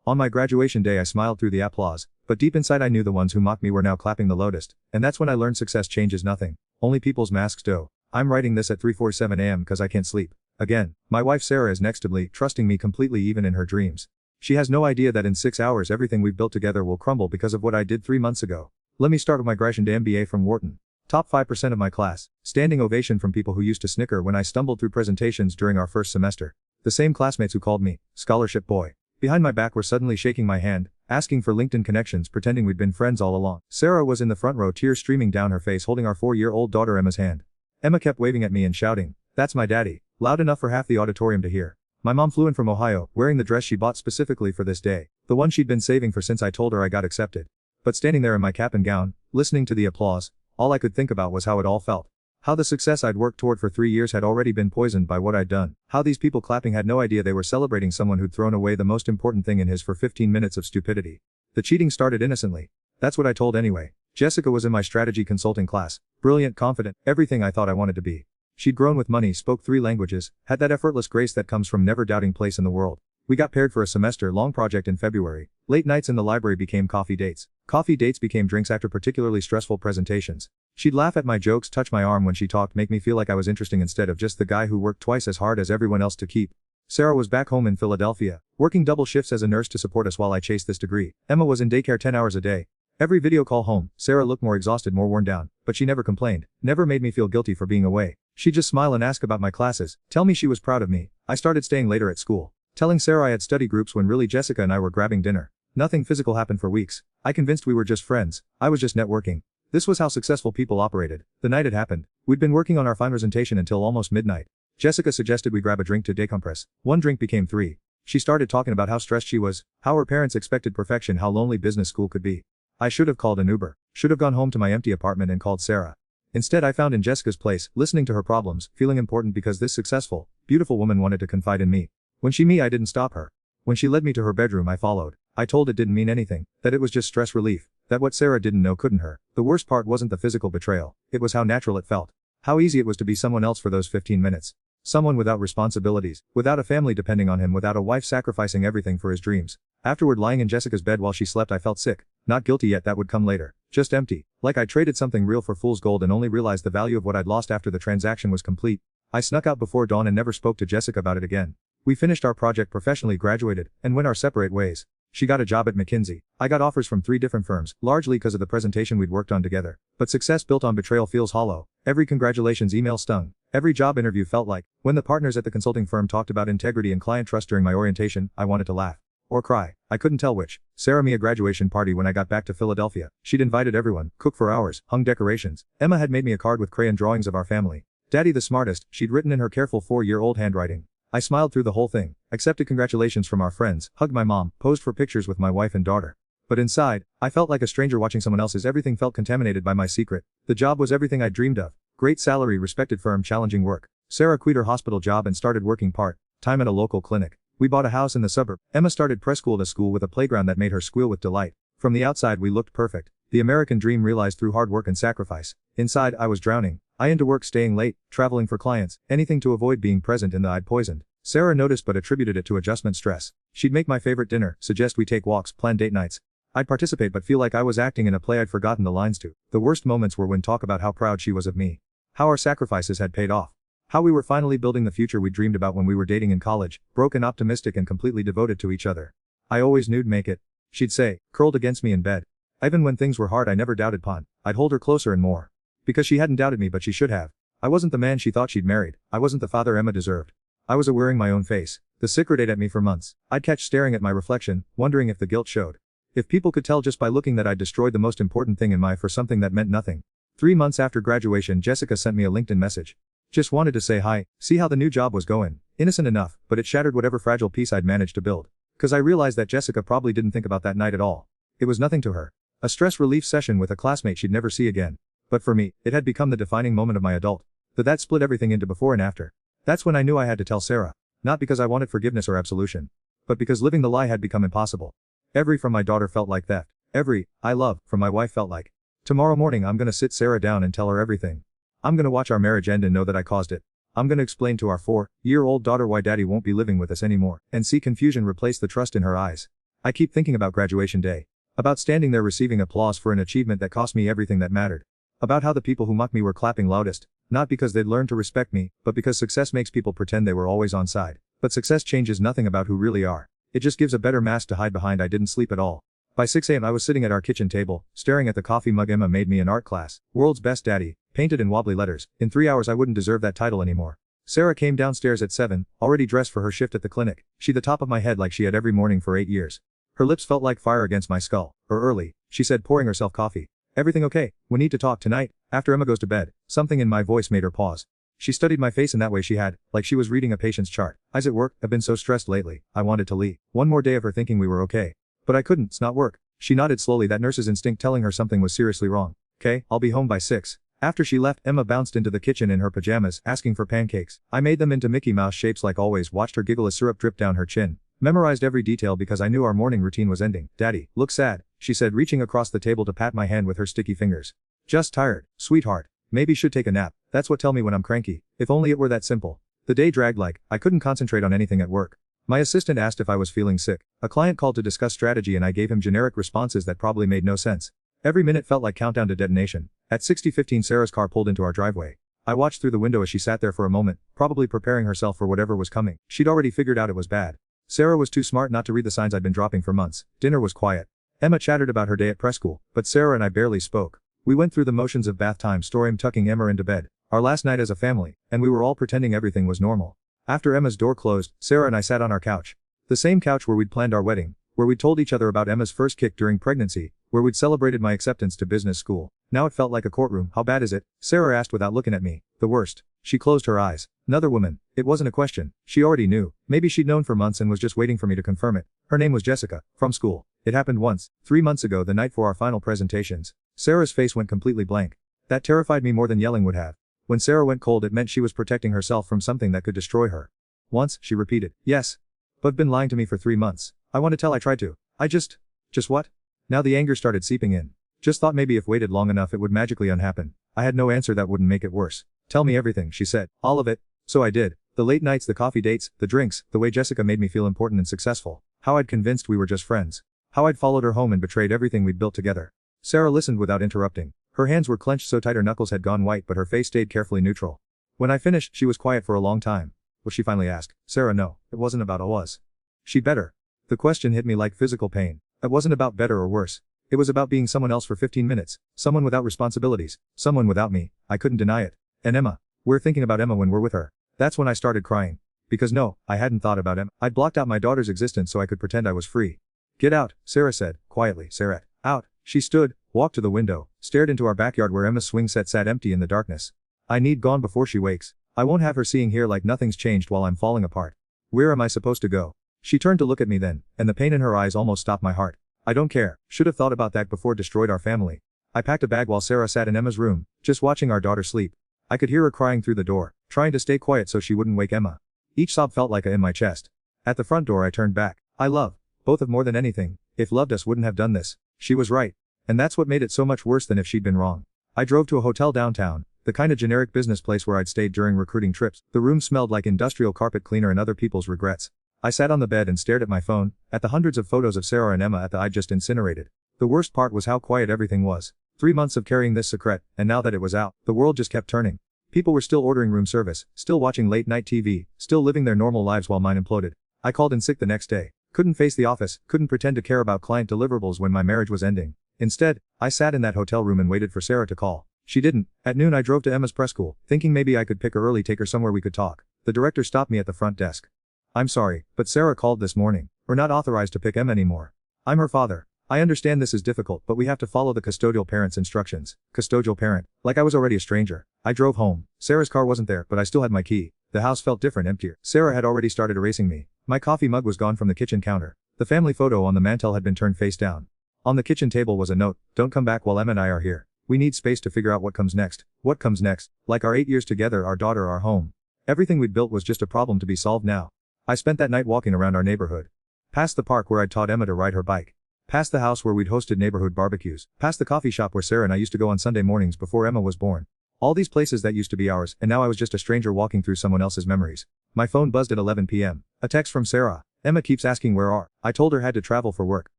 On my graduation day I smiled through the applause, but deep inside I knew the ones who mocked me were now clapping the Loudest, and that's when I learned success changes nothing. Only people's masks do. I'm writing this at 3:47 a.m. cause I can't sleep. Again, my wife Sarah is next to me, trusting me completely even in her dreams. She has no idea that in 6 hours everything we've built together will crumble because of what I did 3 months ago. Let me start with my graduation MBA from Wharton. Top 5% of my class. Standing ovation from people who used to snicker when I stumbled through presentations during our first semester. The same classmates who called me scholarship boy behind my back were suddenly shaking my hand, asking for LinkedIn connections, pretending we'd been friends all along. Sarah was in the front row, tears streaming down her face, holding our 4-year-old daughter Emma's hand. Emma kept waving at me and shouting, "That's my daddy," loud enough for half the auditorium to hear. My mom flew in from Ohio, wearing the dress she bought specifically for this day, the one she'd been saving for since I told her I got accepted. But standing there in my cap and gown, listening to the applause, all I could think about was how it all felt. How the success I'd worked toward for 3 years had already been poisoned by what I'd done. How these people clapping had no idea they were celebrating someone who'd thrown away the most important thing in his for 15 minutes of stupidity. The cheating started innocently. That's what I told anyway. Jessica was in my strategy consulting class. Brilliant, confident, everything I thought I wanted to be. She'd grown with money, spoke 3 languages, had that effortless grace that comes from never doubting place in the world. We got paired for a semester-long project in February. Late nights in the library became coffee dates. Coffee dates became drinks after particularly stressful presentations. She'd laugh at my jokes, touch my arm when she talked, make me feel like I was interesting instead of just the guy who worked twice as hard as everyone else to keep. Sarah was back home in Philadelphia, working double shifts as a nurse to support us while I chased this degree. Emma was in daycare 10 hours a day. Every video call home, Sarah looked more exhausted, more worn down, but she never complained, never made me feel guilty for being away. She'd just smile and ask about my classes, tell me she was proud of me. I started staying later at school, telling Sarah I had study groups when really Jessica and I were grabbing dinner. Nothing physical happened for weeks. I convinced we were just friends. I was just networking. This was how successful people operated. The night it happened, we'd been working on our final presentation until almost midnight. Jessica suggested we grab a drink to decompress. 1 drink became 3. She started talking about how stressed she was, how her parents expected perfection, how lonely business school could be. I should have called an Uber, should have gone home to my empty apartment and called Sarah. Instead I found in Jessica's place, listening to her problems, feeling important because this successful, beautiful woman wanted to confide in me. When she me, I didn't stop her. When she led me to her bedroom, I followed. I told it didn't mean anything, that it was just stress relief, that what Sarah didn't know couldn't hurt. The worst part wasn't the physical betrayal, it was how natural it felt. How easy it was to be someone else for those 15 minutes. Someone without responsibilities, without a family depending on him, without a wife sacrificing everything for his dreams. Afterward, lying in Jessica's bed while she slept, I felt sick. Not guilty yet, that would come later. Just empty. Like I traded something real for fool's gold and only realized the value of what I'd lost after the transaction was complete. I snuck out before dawn and never spoke to Jessica about it again. We finished our project, professionally graduated, and went our separate ways. She got a job at McKinsey. I got offers from 3 different firms, largely because of the presentation we'd worked on together. But success built on betrayal feels hollow. Every congratulations email stung. Every job interview felt like, when the partners at the consulting firm talked about integrity and client trust during my orientation, I wanted to laugh. Or cry. I couldn't tell which. Sarah me a graduation party when I got back to Philadelphia. She'd invited everyone, cooked for hours, hung decorations. Emma had made me a card with crayon drawings of our family. Daddy the smartest, she'd written in her careful 4-year-old handwriting. I smiled through the whole thing, accepted congratulations from our friends, hugged my mom, posed for pictures with my wife and daughter. But inside, I felt like a stranger watching someone else's. Everything felt contaminated by my secret. The job was everything I dreamed of. Great salary, respected firm, challenging work. Sarah quit her hospital job and started working part-time at a local clinic. We bought a house in the suburb. Emma started preschool at a school with a playground that made her squeal with delight. From the outside we looked perfect. The American dream realized through hard work and sacrifice. Inside I was drowning. I into work, staying late, traveling for clients, anything to avoid being present in the I'd poisoned. Sarah noticed but attributed it to adjustment stress. She'd make my favorite dinner, suggest we take walks, plan date nights. I'd participate but feel like I was acting in a play I'd forgotten the lines to. The worst moments were when talk about how proud she was of me. How our sacrifices had paid off. How we were finally building the future we dreamed about when we were dating in college, broken, optimistic and completely devoted to each other. I always knew'd make it, she'd say, curled against me in bed. Even when things were hard I never doubted Pon. I'd hold her closer and more. Because she hadn't doubted me, but she should have. I wasn't the man she thought she'd married. I wasn't the father Emma deserved. I was wearing my own face. The secret ate at me for months. I'd catch staring at my reflection, wondering if the guilt showed. If people could tell just by looking that I'd destroyed the most important thing in my for something that meant nothing. 3 months after graduation, Jessica sent me a LinkedIn message. Just wanted to say hi, see how the new job was going. Innocent enough, but it shattered whatever fragile piece I'd managed to build. Cause I realized that Jessica probably didn't think about that night at all. It was nothing to her. A stress relief session with a classmate she'd never see again. But for me, it had become the defining moment of my adult. That split everything into before and after. That's when I knew I had to tell Sarah. Not because I wanted forgiveness or absolution. But because living the lie had become impossible. Every from my daughter felt like theft. Every, I love, from my wife felt like. Tomorrow morning I'm gonna sit Sarah down and tell her everything. I'm gonna watch our marriage end and know that I caused it. I'm gonna explain to our 4-year-old daughter why daddy won't be living with us anymore, and see confusion replace the trust in her eyes. I keep thinking about graduation day. About standing there receiving applause for an achievement that cost me everything that mattered. About how the people who mocked me were clapping loudest, not because they'd learned to respect me, but because success makes people pretend they were always on side. But success changes nothing about who really are. It just gives a better mask to hide behind. I didn't sleep at all. By 6 a.m. I was sitting at our kitchen table, staring at the coffee mug Emma made me in art class. World's best daddy, painted in wobbly letters. In 3 hours I wouldn't deserve that title anymore. Sarah came downstairs at 7, already dressed for her shift at the clinic. She the top of my head like she had every morning for 8 years. Her lips felt like fire against my skull. Early, she said, pouring herself coffee. Everything okay? We need to talk tonight, after Emma goes to bed. Something in my voice made her pause. She studied my face in that way she had, like she was reading a patient's chart. Eyes at work, I've been so stressed lately, I wanted to leave. One more day of her thinking we were okay. But I couldn't, it's not work. She nodded slowly, that nurse's instinct telling her something was seriously wrong. Okay, I'll be home by 6. After she left, Emma bounced into the kitchen in her pajamas, asking for pancakes. I made them into Mickey Mouse shapes like always, watched her giggle as syrup dripped down her chin. Memorized every detail because I knew our morning routine was ending. Daddy, look sad, she said, reaching across the table to pat my hand with her sticky fingers. Just tired, sweetheart. Maybe should take a nap. That's what tell me when I'm cranky. If only it were that simple. The day dragged like I couldn't concentrate on anything at work. My assistant asked if I was feeling sick. A client called to discuss strategy and I gave him generic responses that probably made no sense. Every minute felt like countdown to detonation. At 60:15 Sarah's car pulled into our driveway. I watched through the window as she sat there for a moment, probably preparing herself for whatever was coming. She'd already figured out it was bad. Sarah was too smart not to read the signs I'd been dropping for months. Dinner was quiet. Emma chattered about her day at press school, but Sarah and I barely spoke. We went through the motions of bath time, Storytime, tucking Emma into bed. Our last night as a family, and we were all pretending everything was normal. After Emma's door closed, Sarah and I sat on our couch. The same couch where we'd planned our wedding, where we'd told each other about Emma's first kick during pregnancy, where we'd celebrated my acceptance to business school. Now it felt like a courtroom. How bad is it? Sarah asked without looking at me. The worst. She closed her eyes. Another woman. It wasn't a question. She already knew. Maybe she'd known for months and was just waiting for me to confirm it. Her name was Jessica, from school. It happened once, 3 months ago, the night for our final presentations. Sarah's face went completely blank. That terrified me more than yelling would have. When Sarah went cold, it meant she was protecting herself from something that could destroy her. Once, she repeated. Yes. But been lying to me for 3 months. I want to tell I tried to. Just what? Now the anger started seeping in. Just thought maybe if waited long enough it would magically unhappen. I had no answer that wouldn't make it worse. Tell me everything, she said. All of it. So I did. The late nights, the coffee dates, the drinks, the way Jessica made me feel important and successful. How I'd convinced we were just friends. How I'd followed her home and betrayed everything we'd built together. Sarah listened without interrupting. Her hands were clenched so tight her knuckles had gone white, but her face stayed carefully neutral. When I finished, she was quiet for a long time. Well, she finally asked. Sarah, no, it wasn't about was. She better. The question hit me like physical pain. It wasn't about better or worse. It was about being someone else for 15 minutes. Someone without responsibilities. Someone without me. I couldn't deny it. And Emma. We're thinking about Emma when we're with her. That's when I started crying. Because no, I hadn't thought about Emma. I'd blocked out my daughter's existence so I could pretend I was free. Get out, Sarah said, quietly. Sarah. Out. She stood, walked to the window, stared into our backyard where Emma's swing set sat empty in the darkness. I need gone before she wakes. I won't have her seeing here like nothing's changed while I'm falling apart. Where am I supposed to go? She turned to look at me then, and the pain in her eyes almost stopped my heart. I don't care. Should have thought about that before it destroyed our family. I packed a bag while Sarah sat in Emma's room, just watching our daughter sleep. I could hear her crying through the door, trying to stay quiet so she wouldn't wake Emma. Each sob felt like a in my chest. At the front door I turned back. I love both of more than anything. If loved us wouldn't have done this. She was right. And that's what made it so much worse than if she'd been wrong. I drove to a hotel downtown, the kind of generic business place where I'd stayed during recruiting trips. The room smelled like industrial carpet cleaner and other people's regrets. I sat on the bed and stared at my phone, at the hundreds of photos of Sarah and Emma at the I'd just incinerated. The worst part was how quiet everything was. 3 months of carrying this secret, and now that it was out, the world just kept turning. People were still ordering room service, still watching late night TV, still living their normal lives while mine imploded. I called in sick the next day. Couldn't face the office, couldn't pretend to care about client deliverables when my marriage was ending. Instead, I sat in that hotel room and waited for Sarah to call. She didn't. At noon I drove to Emma's press school, thinking maybe I could pick her early, take her somewhere we could talk. The director stopped me at the front desk. I'm sorry, but Sarah called this morning. We're not authorized to pick Emma anymore. I'm her father. I understand this is difficult, but we have to follow the custodial parent's instructions. Custodial parent. Like I was already a stranger. I drove home. Sarah's car wasn't there, but I still had my key. The house felt different, emptier. Sarah had already started erasing me. My coffee mug was gone from the kitchen counter. The family photo on the mantel had been turned face down. On the kitchen table was a note. Don't come back while Emma and I are here. We need space to figure out what comes next. What comes next? Like our 8 years together, our daughter, our home. Everything we'd built was just a problem to be solved now. I spent that night walking around our neighborhood. Past the park where I'd taught Emma to ride her bike. Past the house where we'd hosted neighborhood barbecues. Past the coffee shop where Sarah and I used to go on Sunday mornings before Emma was born. All these places that used to be ours, and now I was just a stranger walking through someone else's memories. My phone buzzed at 11 p.m. A text from Sarah. Emma keeps asking where are. I told her had to travel for work.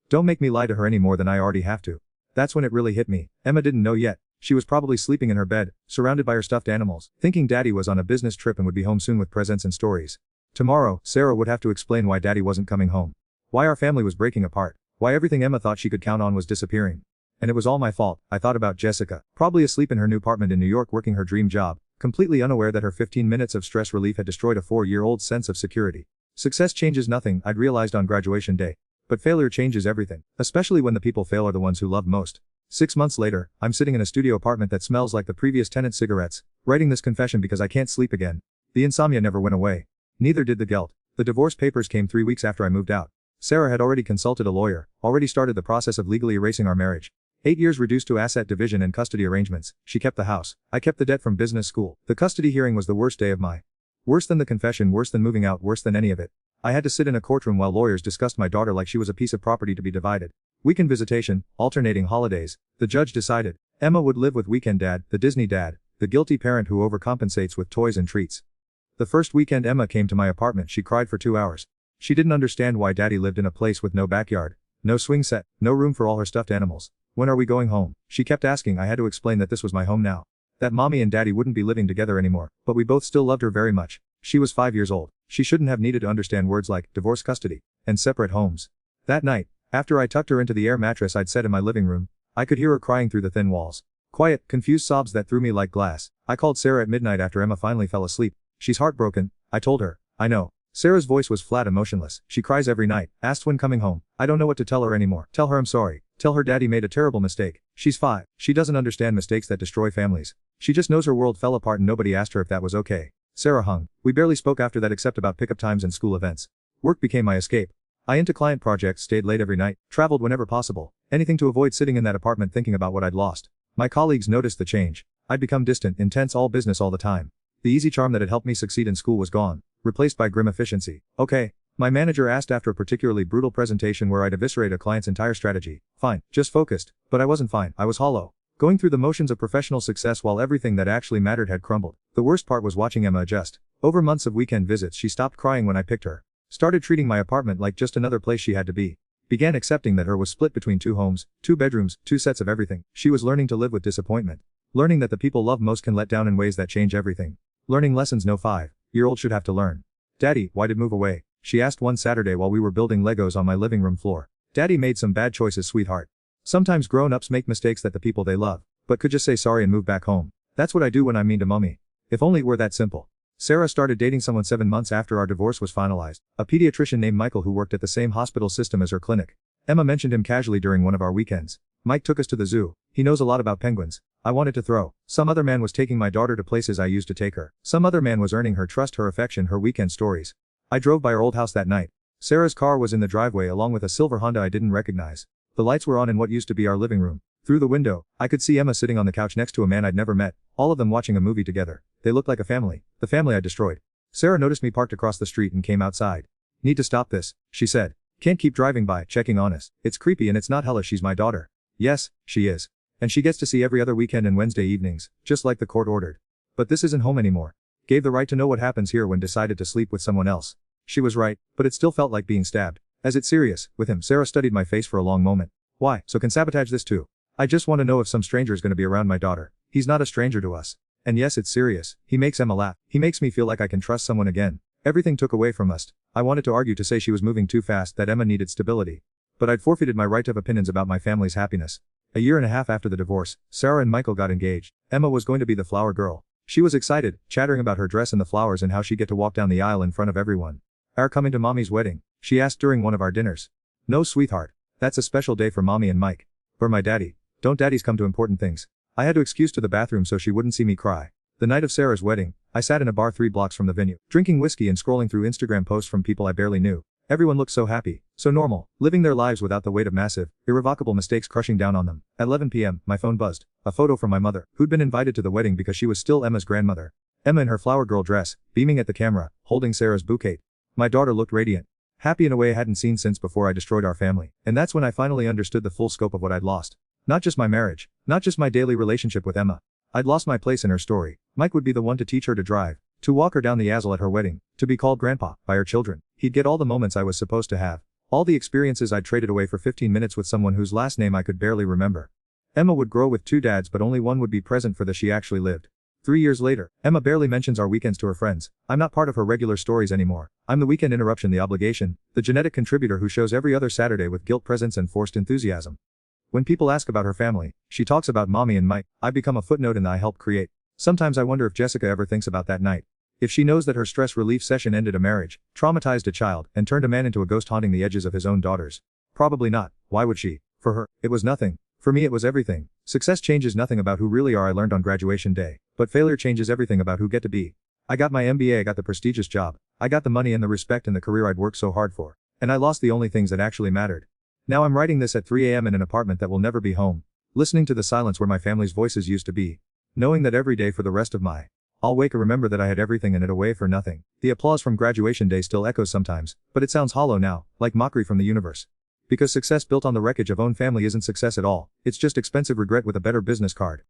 Don't make me lie to her any more than I already have to. That's when it really hit me. Emma didn't know yet. She was probably sleeping in her bed, surrounded by her stuffed animals, thinking Daddy was on a business trip and would be home soon with presents and stories. Tomorrow, Sarah would have to explain why Daddy wasn't coming home. Why our family was breaking apart. Why everything Emma thought she could count on was disappearing. And it was all my fault. I thought about Jessica, probably asleep in her new apartment in New York working her dream job, completely unaware that her 15 minutes of stress relief had destroyed a 4-year-old sense of security. Success changes nothing, I'd realized on graduation day. But failure changes everything, especially when the people fail are the ones who love most. 6 months later, I'm sitting in a studio apartment that smells like the previous tenant's cigarettes, writing this confession because I can't sleep again. The insomnia never went away. Neither did the guilt. The divorce papers came 3 weeks after I moved out. Sarah had already consulted a lawyer, already started the process of legally erasing our marriage. 8 years reduced to asset division and custody arrangements. She kept the house. I kept the debt from business school. The custody hearing was the worst day of my. Worse than the confession, worse than moving out, worse than any of it. I had to sit in a courtroom while lawyers discussed my daughter like she was a piece of property to be divided. Weekend visitation, alternating holidays. The judge decided. Emma would live with weekend dad, the Disney dad, the guilty parent who overcompensates with toys and treats. The first weekend Emma came to my apartment, she cried for 2 hours. She didn't understand why Daddy lived in a place with no backyard, no swing set, no room for all her stuffed animals. When are we going home? She kept asking. I had to explain that this was my home now. That Mommy and Daddy wouldn't be living together anymore, but we both still loved her very much. She was 5 years old. She shouldn't have needed to understand words like divorce, custody, and separate homes. That night, after I tucked her into the air mattress I'd set in my living room, I could hear her crying through the thin walls. Quiet, confused sobs that threw me like glass. I called Sarah at midnight after Emma finally fell asleep. She's heartbroken, I told her. I know. Sarah's voice was flat, emotionless. She cries every night, asked when coming home. I don't know what to tell her anymore. Tell her I'm sorry. Tell her Daddy made a terrible mistake. She's 5. She doesn't understand mistakes that destroy families. She just knows her world fell apart and nobody asked her if that was okay. Sarah hung. We barely spoke after that except about pickup times and school events. Work became my escape. I into client projects, stayed late every night, traveled whenever possible. Anything to avoid sitting in that apartment thinking about what I'd lost. My colleagues noticed the change. I'd become distant, intense, all business all the time. The easy charm that had helped me succeed in school was gone, replaced by grim efficiency. Okay. My manager asked after a particularly brutal presentation where I'd eviscerate a client's entire strategy. Fine, just focused. But I wasn't fine, I was hollow. Going through the motions of professional success while everything that actually mattered had crumbled. The worst part was watching Emma adjust. Over months of weekend visits she stopped crying when I picked her. Started treating my apartment like just another place she had to be. Began accepting that her was split between 2 homes, 2 bedrooms, 2 sets of everything. She was learning to live with disappointment. Learning that the people love most can let down in ways that change everything. Learning lessons no 5-year-old should have to learn. Daddy, why did move away? She asked one Saturday while we were building Legos on my living room floor. Daddy made some bad choices, sweetheart. Sometimes grown-ups make mistakes that the people they love, but could just say sorry and move back home. That's what I do when I'm mean to Mommy. If only it were that simple. Sarah started dating someone 7 months after our divorce was finalized, a pediatrician named Michael who worked at the same hospital system as her clinic. Emma mentioned him casually during one of our weekends. Mike took us to the zoo. He knows a lot about penguins. I wanted to throw. Some other man was taking my daughter to places I used to take her. Some other man was earning her trust, her affection, her weekend stories. I drove by her old house that night. Sarah's car was in the driveway along with a silver Honda I didn't recognize. The lights were on in what used to be our living room. Through the window, I could see Emma sitting on the couch next to a man I'd never met, all of them watching a movie together. They looked like a family, the family I destroyed. Sarah noticed me parked across the street and came outside. Need to stop this, she said. Can't keep driving by, checking on us. It's creepy and it's not hellish. She's my daughter. Yes, she is. And she gets to see every other weekend and Wednesday evenings, just like the court ordered. But this isn't home anymore. Gave the right to know what happens here when decided to sleep with someone else. She was right, but it still felt like being stabbed. Is it serious? With him, Sarah studied my face for a long moment. Why? So can sabotage this too? I just want to know if some stranger is going to be around my daughter. He's not a stranger to us. And yes, it's serious. He makes Emma laugh. He makes me feel like I can trust someone again. Everything took away from us. I wanted to argue to say she was moving too fast, that Emma needed stability. But I'd forfeited my right to have opinions about my family's happiness. A year and a half after the divorce, Sarah and Michael got engaged. Emma was going to be the flower girl. She was excited, chattering about her dress and the flowers and how she'd get to walk down the aisle in front of everyone. Are coming to Mommy's wedding? She asked during one of our dinners. No, sweetheart. That's a special day for Mommy and Mike. Or my daddy. Don't daddies come to important things? I had to excuse to the bathroom so she wouldn't see me cry. The night of Sarah's wedding, I sat in a bar 3 blocks from the venue, drinking whiskey and scrolling through Instagram posts from people I barely knew. Everyone looked so happy, so normal, living their lives without the weight of massive, irrevocable mistakes crushing down on them. At 11 p.m., my phone buzzed. A photo from my mother, who'd been invited to the wedding because she was still Emma's grandmother. Emma in her flower girl dress, beaming at the camera, holding Sarah's bouquet. My daughter looked radiant. Happy in a way I hadn't seen since before I destroyed our family. And that's when I finally understood the full scope of what I'd lost. Not just my marriage, not just my daily relationship with Emma. I'd lost my place in her story. Mike would be the one to teach her to drive, to walk her down the aisle at her wedding, to be called grandpa by her children. He'd get all the moments I was supposed to have. All the experiences I'd traded away for 15 minutes with someone whose last name I could barely remember. Emma would grow with 2 dads, but only one would be present for the she actually lived. 3 years later, Emma barely mentions our weekends to her friends. I'm not part of her regular stories anymore. I'm the weekend interruption, the obligation, the genetic contributor who shows every other Saturday with guilt presence and forced enthusiasm. When people ask about her family, she talks about mommy and Mike. I become a footnote in the I helped create. Sometimes I wonder if Jessica ever thinks about that night. If she knows that her stress relief session ended a marriage, traumatized a child, and turned a man into a ghost haunting the edges of his own daughters. Probably not. Why would she? For her, it was nothing. For me it was everything. Success changes nothing about who really are, I learned on graduation day. But failure changes everything about who get to be. I got my MBA, I got the prestigious job. I got the money and the respect and the career I'd worked so hard for. And I lost the only things that actually mattered. Now I'm writing this at 3 a.m. in an apartment that will never be home. Listening to the silence where my family's voices used to be. Knowing that every day for the rest of my I'll wake and remember that I had everything and it away for nothing. The applause from graduation day still echoes sometimes, but it sounds hollow now, like mockery from the universe. Because success built on the wreckage of own family isn't success at all, it's just expensive regret with a better business card.